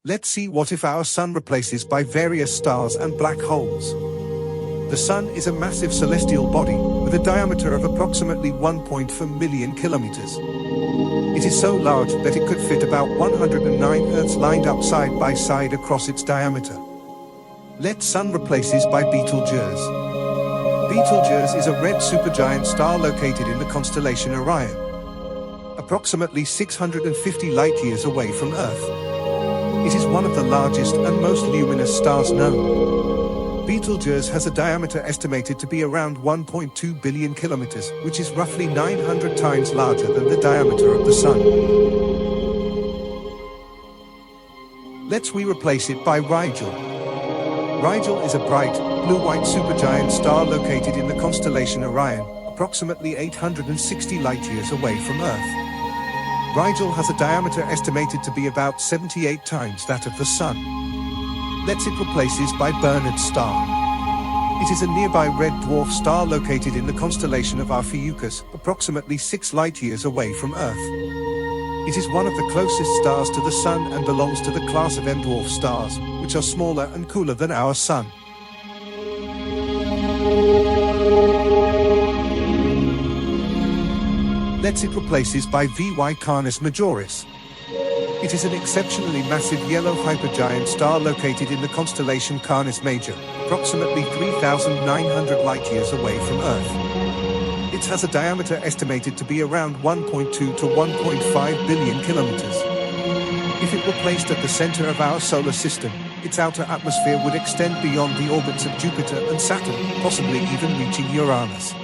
Let's see what if our Sun replaces by various stars and black holes. The Sun is a massive celestial body, with a diameter of approximately 1.4 million kilometers. It is so large that it could fit about 109 Earths lined up side by side across its diameter. Let Sun replaces by Betelgeuse. Betelgeuse is a red supergiant star located in the constellation Orion, approximately 650 light-years away from Earth. It is one of the largest and most luminous stars known. Betelgeuse has a diameter estimated to be around 1.2 billion kilometers, which is roughly 900 times larger than the diameter of the Sun. Let's replace it by Rigel. Rigel is a bright, blue-white supergiant star located in the constellation Orion, approximately 860 light-years away from Earth. Rigel has a diameter estimated to be about 78 times that of the Sun. Let's it replaces by Bernard's star. It is a nearby red dwarf star located in the constellation of Ophiuchus, approximately 6 light-years away from Earth. It is one of the closest stars to the Sun and belongs to the class of M-dwarf stars, which are smaller and cooler than our Sun. Let's it replaces by VY Canis Majoris. It is an exceptionally massive yellow hypergiant star located in the constellation Canis Major, approximately 3,900 light-years away from Earth. It has a diameter estimated to be around 1.2 to 1.5 billion kilometers. If it were placed at the center of our solar system, its outer atmosphere would extend beyond the orbits of Jupiter and Saturn, possibly even reaching Uranus.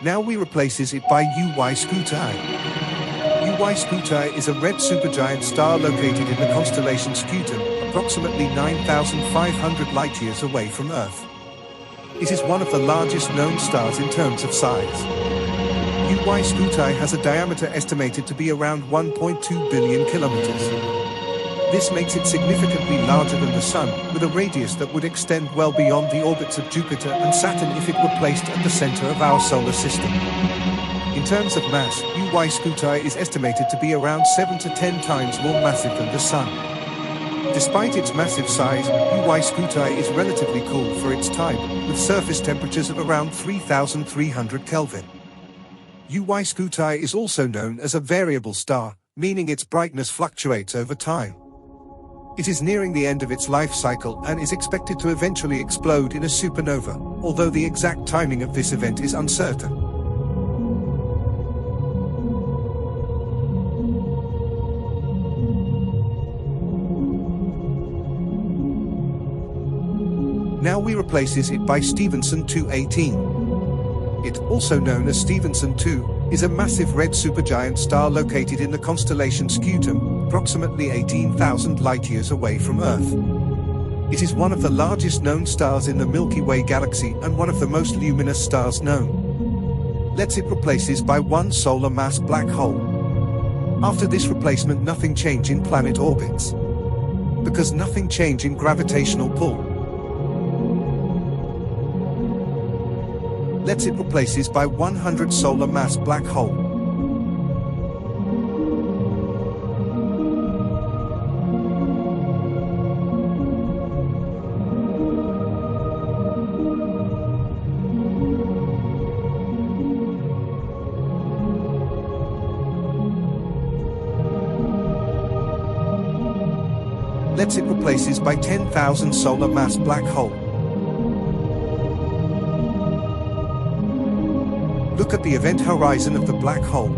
Now we replaces it by UY Scuti. UY Scuti is a red supergiant star located in the constellation Scutum, approximately 9,500 light-years away from Earth. It is one of the largest known stars in terms of size. UY Scuti has a diameter estimated to be around 1.2 billion kilometers. This makes it significantly larger than the Sun, with a radius that would extend well beyond the orbits of Jupiter and Saturn if it were placed at the center of our solar system. In terms of mass, UY Scuti is estimated to be around 7 to 10 times more massive than the Sun. Despite its massive size, UY Scuti is relatively cool for its time, with surface temperatures of around 3,300 Kelvin. UY Scuti is also known as a variable star, meaning its brightness fluctuates over time. It is nearing the end of its life cycle and is expected to eventually explode in a supernova, although the exact timing of this event is uncertain. Now we replaces it by Stephenson 218. It, also known as Stephenson 2, is a massive red supergiant star located in the constellation Scutum, approximately 18,000 light-years away from Earth. It is one of the largest known stars in the Milky Way galaxy and one of the most luminous stars known. Let's it replaces by one solar mass black hole. After this replacement, nothing change in planet orbits, because nothing change in gravitational pull. Let's it replaces by 100 solar mass black hole. Let's it replaces by 10,000 solar mass black hole. Look at the event horizon of the black hole.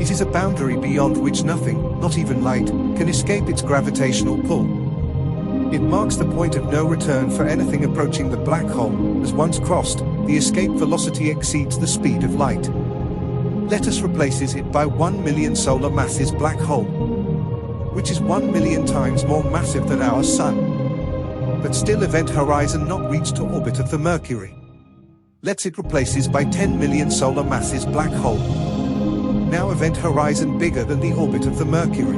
It is a boundary beyond which nothing, not even light, can escape its gravitational pull. It marks the point of no return for anything approaching the black hole, as once crossed, the escape velocity exceeds the speed of light. Let us replaces it by 1 million solar masses black hole, which is 1 million times more massive than our Sun. But still event horizon not reached to orbit of the Mercury. Let's it replaces by 10 million solar masses black hole. Now event horizon bigger than the orbit of the Mercury.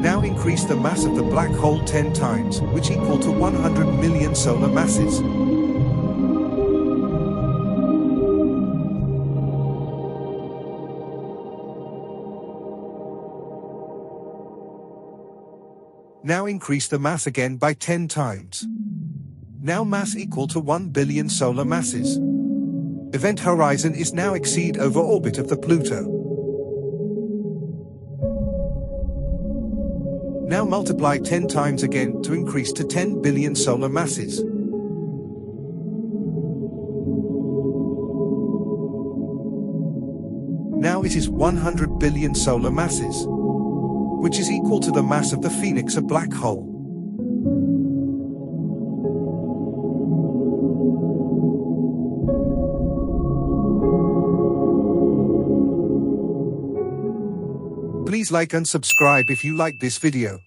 Now increase the mass mass of the black hole 10 times, which equal to 100 million solar masses. Now increase the mass again by 10 times. Now mass equal to 1 billion solar masses. Event horizon is now exceed over orbit of the Pluto. Now multiply 10 times again to increase to 10 billion solar masses. Now it is 100 billion solar masses, which is equal to the mass of the Phoenix, a black hole. Please like and subscribe if you like this video.